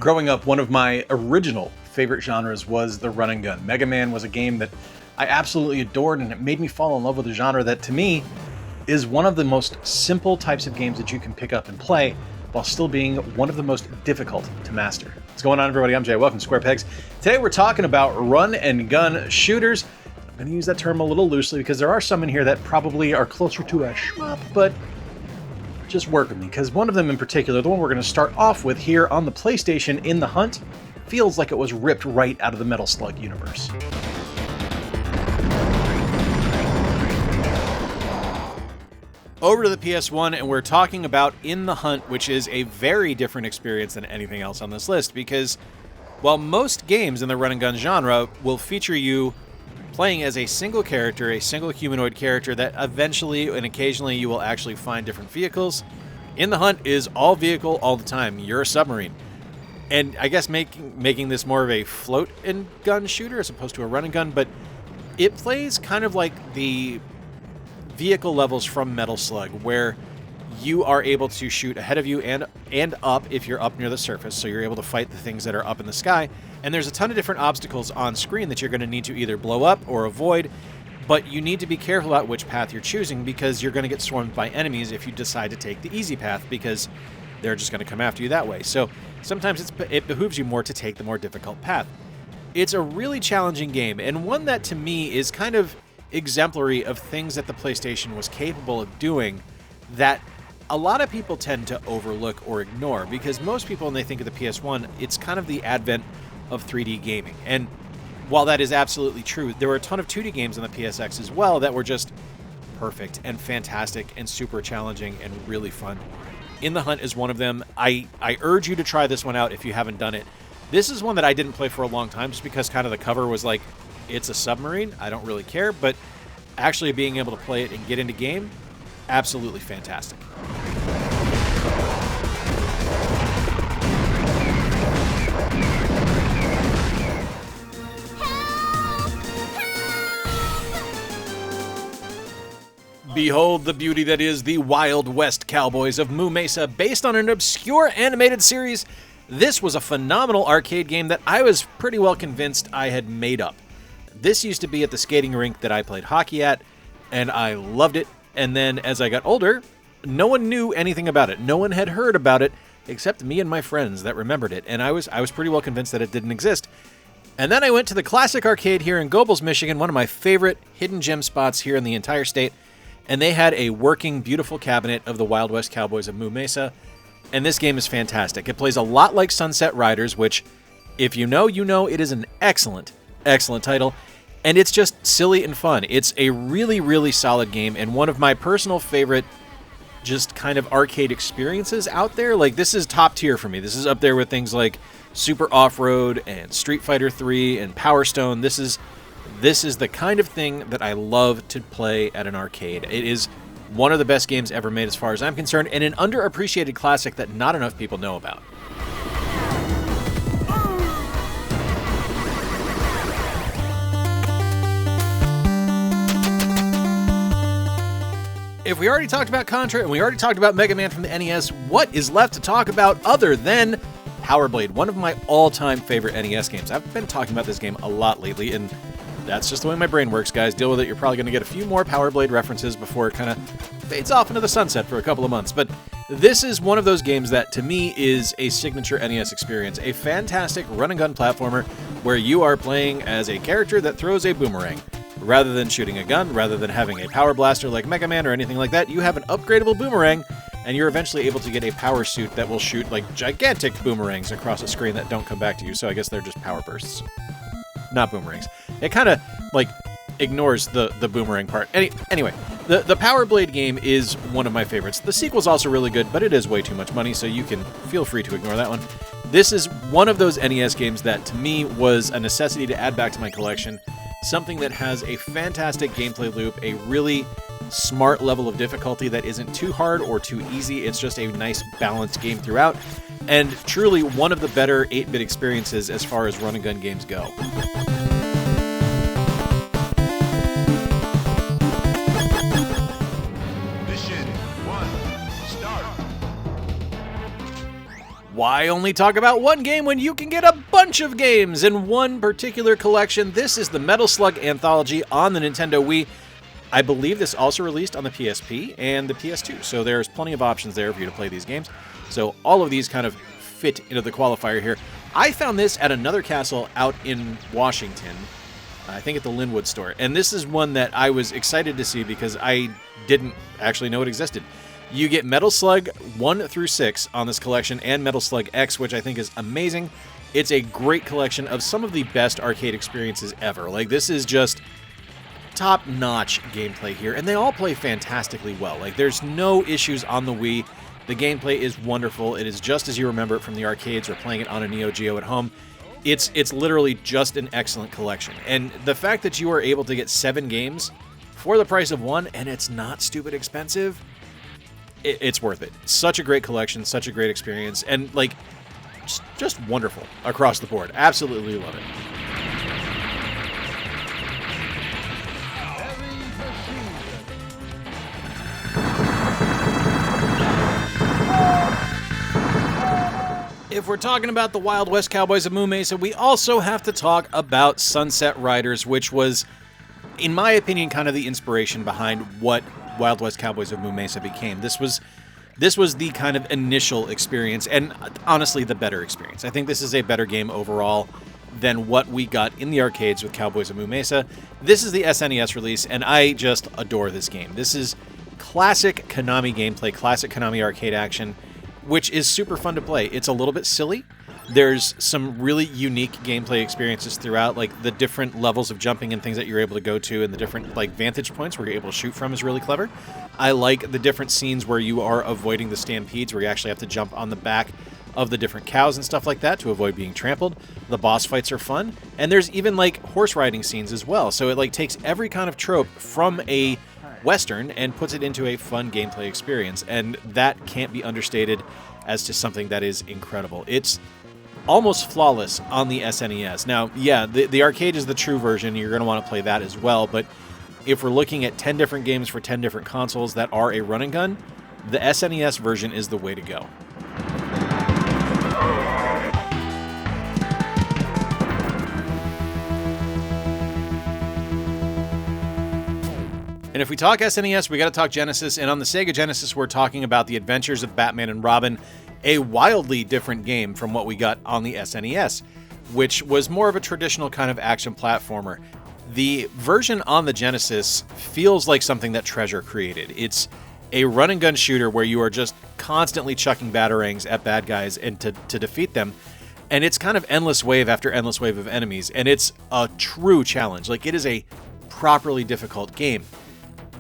Growing up, one of my original favorite genres was the run and gun. Mega Man was a game that I absolutely adored, and it made me fall in love with a genre that, to me, is one of the most simple types of games that you can pick up and play while still being one of the most difficult to master. What's going on, everybody? I'm Jay. Welcome to Square Pegs. Today we're talking about run and gun shooters. I'm going to use that term a little loosely because there are some in here that probably are closer to a shmup, but just work with me, because one of them in particular, the one we're going to start off with here on the PlayStation, In the Hunt, feels like it was ripped right out of the Metal Slug universe. Over to the PS1, and we're talking about In the Hunt, which is a very different experience than anything else on this list, because while most games in the run and gun genre will feature you playing as a single character, a single humanoid character that eventually and occasionally you will actually find different vehicles, In the Hunt is all vehicle all the time. You're a submarine. And I guess making this more of a float and gun shooter as opposed to a run and gun, but it plays kind of like the vehicle levels from Metal Slug, where you are able to shoot ahead of you and up if you're up near the surface, so you're able to fight the things that are up in the sky. And there's a ton of different obstacles on screen that you're going to need to either blow up or avoid, but you need to be careful about which path you're choosing, because you're going to get swarmed by enemies if you decide to take the easy path, because they're just going to come after you that way. So sometimes it behooves you more to take the more difficult path. It's a really challenging game, and one that to me is kind of exemplary of things that the PlayStation was capable of doing that a lot of people tend to overlook or ignore, because most people, when they think of the PS1, it's kind of the advent of 3D gaming. And while that is absolutely true, there were a ton of 2D games on the PSX as well that were just perfect and fantastic and super challenging and really fun. In the Hunt is one of them. I urge you to try this one out if you haven't done it. This is one that I didn't play for a long time just because kind of the cover was like, it's a submarine, I don't really care, but actually being able to play it and get into game, absolutely fantastic. Behold the beauty that is the Wild West Cowboys of Moo Mesa, based on an obscure animated series. This was a phenomenal arcade game that I was pretty well convinced I had made up. This used to be at the skating rink that I played hockey at, and I loved it. And then as I got older, no one knew anything about it. No one had heard about it except me and my friends that remembered it, and I was pretty well convinced that it didn't exist. And then I went to the Classic Arcade here in Gobles, Michigan, one of my favorite hidden gem spots here in the entire state, and they had a working, beautiful cabinet of the Wild West Cowboys of Moo Mesa, and this game is fantastic. It plays a lot like Sunset Riders, which, if you know, it is an excellent title, and it's just silly and fun. It's a really, really solid game, and one of my personal favorite just kind of arcade experiences out there. Like, this is top tier for me. This is up there with things like Super Off-Road and Street Fighter 3 and Power Stone. This is the kind of thing that I love to play at an arcade. It is one of the best games ever made as far as I'm concerned, and an underappreciated classic that not enough people know about. If we already talked about Contra and we already talked about Mega Man from the NES, what is left to talk about other than Power Blade, one of my all-time favorite NES games. I've been talking about this game a lot lately, and that's just the way my brain works, guys. Deal with it. You're probably going to get a few more Power Blade references before it kind of fades off into the sunset for a couple of months. But this is one of those games that, to me, is a signature NES experience. A fantastic run-and-gun platformer where you are playing as a character that throws a boomerang. Rather than shooting a gun, rather than having a power blaster like Mega Man or anything like that, you have an upgradable boomerang, and you're eventually able to get a power suit that will shoot like gigantic boomerangs across a screen that don't come back to you, so I guess they're just power bursts. Not boomerangs. It kind of, like, ignores the boomerang part. Anyway, the Power Blade game is one of my favorites. The sequel's also really good, but it is way too much money, so you can feel free to ignore that one. This is one of those NES games that, to me, was a necessity to add back to my collection. Something that has a fantastic gameplay loop, a really smart level of difficulty that isn't too hard or too easy. It's just a nice, balanced game throughout, and truly one of the better 8-bit experiences as far as run-and-gun games go. Why only talk about one game when you can get a bunch of games in one particular collection? This is the Metal Slug Anthology on the Nintendo Wii. I believe this also released on the PSP and the PS2, so there's plenty of options there for you to play these games. So all of these kind of fit into the qualifier here. I found this at another castle out in Washington, I think at the Linwood store, and this is one that I was excited to see because I didn't actually know it existed. You get Metal Slug 1 through 6 on this collection and Metal Slug X, which I think is amazing. It's a great collection of some of the best arcade experiences ever. Like, this is just top-notch gameplay here, and they all play fantastically well. Like, there's no issues on the Wii. The gameplay is wonderful. It is just as you remember it from the arcades or playing it on a Neo Geo at home. It's literally just an excellent collection. And the fact that you are able to get 7 games for the price of one, and it's not stupid expensive, it's worth it. Such a great collection, such a great experience, and like just wonderful across the board. Absolutely love it. If we're talking about the Wild West Cowboys of Moo Mesa, we also have to talk about Sunset Riders, which was, in my opinion, kind of the inspiration behind what Wild West Cowboys of Moo Mesa became. This was the kind of initial experience, and honestly, the better experience. I think this is a better game overall than what we got in the arcades with Cowboys of Moo Mesa. This is the SNES release, and I just adore this game. This is classic Konami gameplay, classic Konami arcade action, which is super fun to play. It's a little bit silly. There's some really unique gameplay experiences throughout, like the different levels of jumping and things that you're able to go to, and the different like vantage points where you're able to shoot from is really clever. I like the different scenes where you are avoiding the stampedes, where you actually have to jump on the back of the different cows and stuff like that to avoid being trampled. The boss fights are fun, and there's even like horse riding scenes as well. So it like takes every kind of trope from a Western and puts it into a fun gameplay experience, and that can't be understated as to something that is incredible. It's almost flawless on the SNES. Now, yeah, the arcade is the true version. You're going to want to play that as well, but if we're looking at 10 different games for 10 different consoles that are a run and gun, the SNES version is the way to go. And if we talk SNES, we got to talk Genesis, and on the Sega Genesis, we're talking about The Adventures of Batman and Robin, a wildly different game from what we got on the SNES, which was more of a traditional kind of action platformer. The version on the Genesis feels like something that Treasure created. It's a run-and-gun shooter where you are just constantly chucking batarangs at bad guys and to defeat them, and it's kind of endless wave after endless wave of enemies, and it's a true challenge. Like, it is a properly difficult game,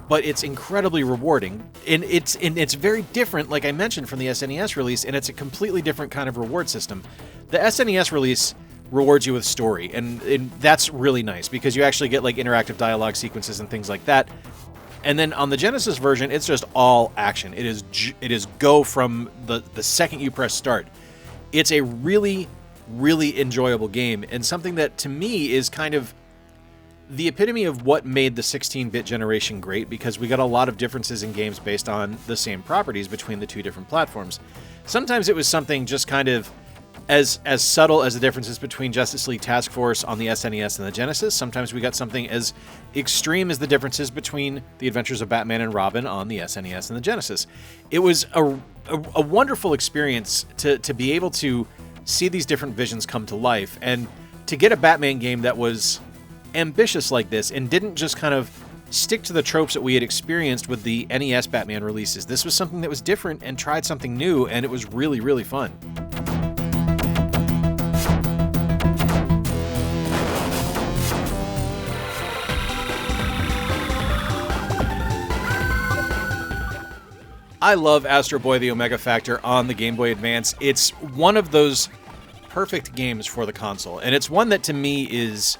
but it's incredibly rewarding, and it's very different, like I mentioned, from the SNES release, and it's a completely different kind of reward system. The SNES release rewards you with story, and that's really nice, because you actually get like interactive dialogue sequences and things like that. And then on the Genesis version, it's just all action. It is go from the second you press start. It's a really, really enjoyable game, and something that to me is kind of the epitome of what made the 16-bit generation great, because we got a lot of differences in games based on the same properties between the two different platforms. Sometimes it was something just kind of as subtle as the differences between Justice League Task Force on the SNES and the Genesis. Sometimes we got something as extreme as the differences between The Adventures of Batman and Robin on the SNES and the Genesis. It was a wonderful experience to be able to see these different visions come to life, and to get a Batman game that was ambitious like this and didn't just kind of stick to the tropes that we had experienced with the NES Batman releases. This was something that was different and tried something new, and it was really, really fun. I love Astro Boy: The Omega Factor on the Game Boy Advance. It's one of those perfect games for the console, and it's one that to me is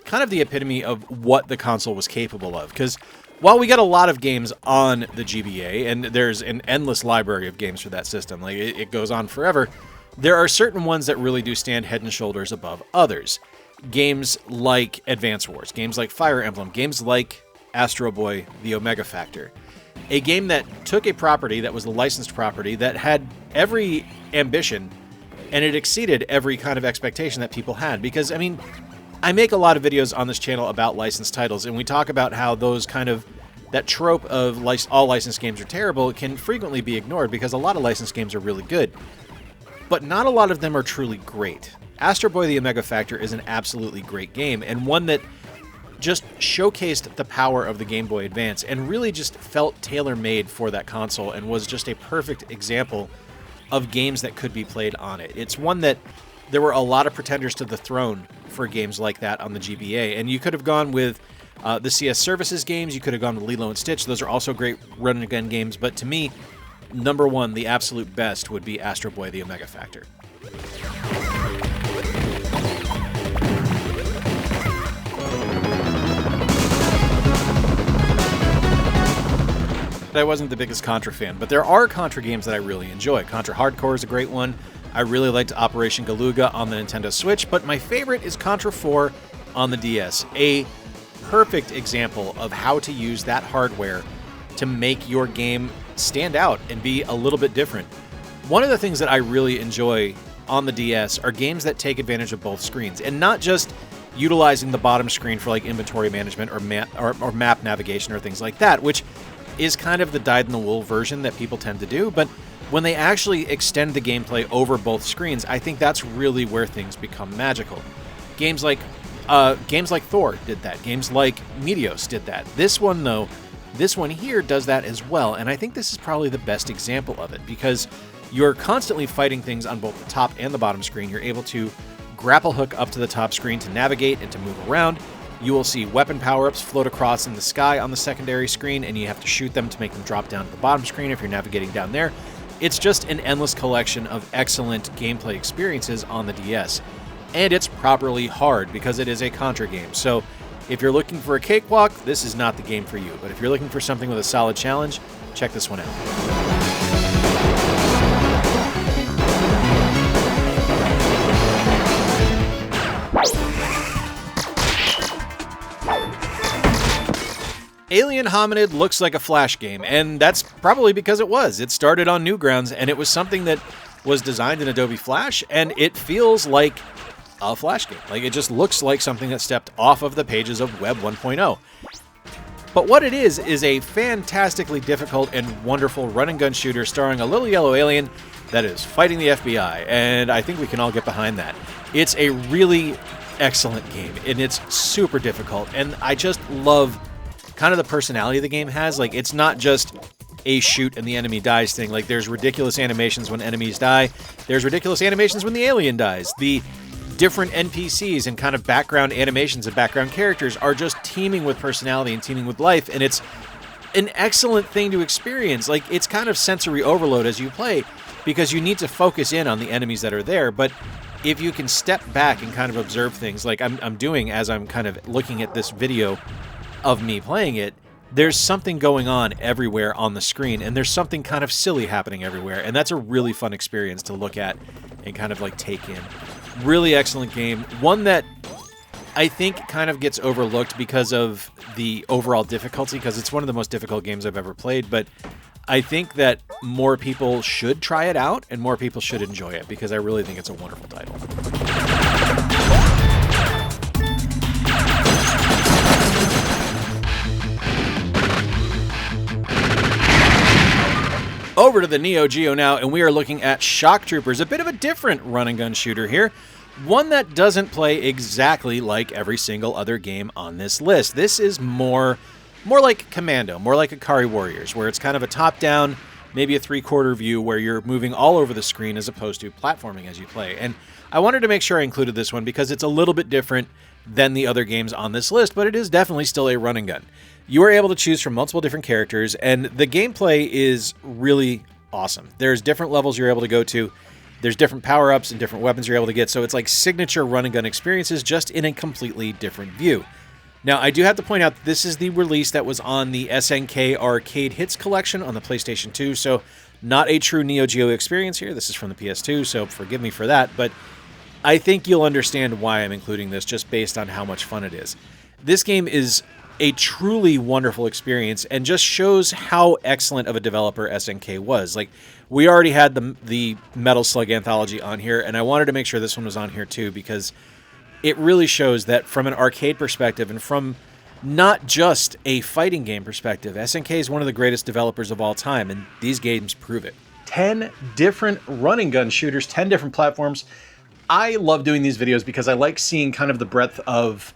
kind of the epitome of what the console was capable of, because while we got a lot of games on the GBA, and there's an endless library of games for that system, like it goes on forever, there are certain ones that really do stand head and shoulders above others. Games like Advance Wars, games like Fire Emblem, games like Astro Boy: The Omega Factor. A game that took a property that was a licensed property that had every ambition And it exceeded every kind of expectation that people had. Because, I mean, I make a lot of videos on this channel about licensed titles, and we talk about how those kind of, that trope of all licensed games are terrible can frequently be ignored because a lot of licensed games are really good. But not a lot of them are truly great. Astro Boy The Omega Factor is an absolutely great game, and one that just showcased the power of the Game Boy Advance and really just felt tailor-made for that console and was just a perfect example of games that could be played on it. It's one that there were a lot of pretenders to the throne for games like that on the GBA, and you could have gone with the CS Services games, you could have gone with Lilo and Stitch. Those are also great run-and-gun games, but to me, number one, the absolute best, would be Astro Boy The Omega Factor. I wasn't the biggest Contra fan, but there are Contra games that I really enjoy. Contra Hardcore is a great one. I really liked Operation Galuga on the Nintendo Switch, but my favorite is Contra 4 on the DS. A perfect example of how to use that hardware to make your game stand out and be a little bit different. One of the things that I really enjoy on the DS are games that take advantage of both screens, and not just utilizing the bottom screen for like inventory management or map navigation or things like that, which is kind of the dyed-in-the-wool version that people tend to do, but when they actually extend the gameplay over both screens, I think that's really where things become magical. Games like Thor did that. Games like Meteos did that. This one, though, this one here does that as well, and I think this is probably the best example of it, because you're constantly fighting things on both the top and the bottom screen. You're able to grapple hook up to the top screen to navigate and to move around. You will see weapon power-ups float across in the sky on the secondary screen, and you have to shoot them to make them drop down to the bottom screen if you're navigating down there. It's just an endless collection of excellent gameplay experiences on the DS. And it's properly hard because it is a Contra game. So if you're looking for a cakewalk, this is not the game for you. But if you're looking for something with a solid challenge, check this one out. Alien Hominid looks like a Flash game, and that's probably because it was. It started on Newgrounds, and it was something that was designed in Adobe Flash, and it feels like a Flash game. Like, it just looks like something that stepped off of the pages of Web 1.0. But what it is a fantastically difficult and wonderful run-and-gun shooter starring a little yellow alien that is fighting the FBI, and I think we can all get behind that. It's a really excellent game, and it's super difficult, and I just love kind of the personality the game has. Like, it's not just a shoot and the enemy dies thing. Like, there's ridiculous animations when enemies die. There's ridiculous animations when the alien dies. The different NPCs and kind of background animations and background characters are just teeming with personality and teeming with life, and it's an excellent thing to experience. Like, it's kind of sensory overload as you play because you need to focus in on the enemies that are there, but if you can step back and kind of observe things like I'm doing as I'm kind of looking at this video of me playing it, there's something going on everywhere on the screen, and there's something kind of silly happening everywhere, and that's a really fun experience to look at and kind of like take in. Really excellent game. One that I think kind of gets overlooked because of the overall difficulty, because it's one of the most difficult games I've ever played, but I think that more people should try it out and more people should enjoy it because I really think it's a wonderful title. Over to the Neo Geo now, and we are looking at Shock Troopers, a bit of a different run-and-gun shooter here. One that doesn't play exactly like every single other game on this list. This is more like Commando, more like Ikari Warriors, where it's kind of a top-down, maybe a three-quarter view where you're moving all over the screen as opposed to platforming as you play. And I wanted to make sure I included this one because it's a little bit different than the other games on this list, but it is definitely still a run-and-gun. You are able to choose from multiple different characters, and the gameplay is really awesome. There's different levels you're able to go to. There's different power-ups and different weapons you're able to get, so it's like signature run-and-gun experiences just in a completely different view. Now, I do have to point out that this is the release that was on the SNK Arcade Hits collection on the PlayStation 2, so not a true Neo Geo experience here. This is from the PS2, so forgive me for that, but I think you'll understand why I'm including this just based on how much fun it is. This game is a truly wonderful experience and just shows how excellent of a developer SNK was. Like, we already had the Metal Slug anthology on here, and I wanted to make sure this one was on here too, because it really shows that from an arcade perspective and from not just a fighting game perspective, SNK is one of the greatest developers of all time, and these games prove it. 10 different running gun shooters, 10 different platforms. I love doing these videos because I like seeing kind of the breadth of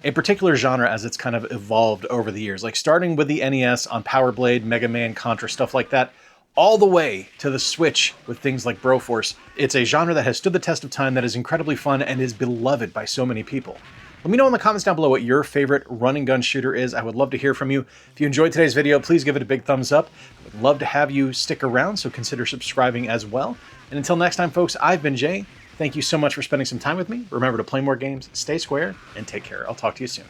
a particular genre as it's kind of evolved over the years, like starting with the NES on Power Blade, Mega Man, Contra, stuff like that, all the way to the Switch with things like Broforce. It's a genre that has stood the test of time, that is incredibly fun, and is beloved by so many people. Let me know in the comments down below what your favorite running gun shooter is. I would love to hear from you. If you enjoyed today's video, please give it a big thumbs up. I would love to have you stick around, so consider subscribing as well. And until next time, folks, I've been Jay. Thank you so much for spending some time with me. Remember to play more games, stay square, and take care. I'll talk to you soon.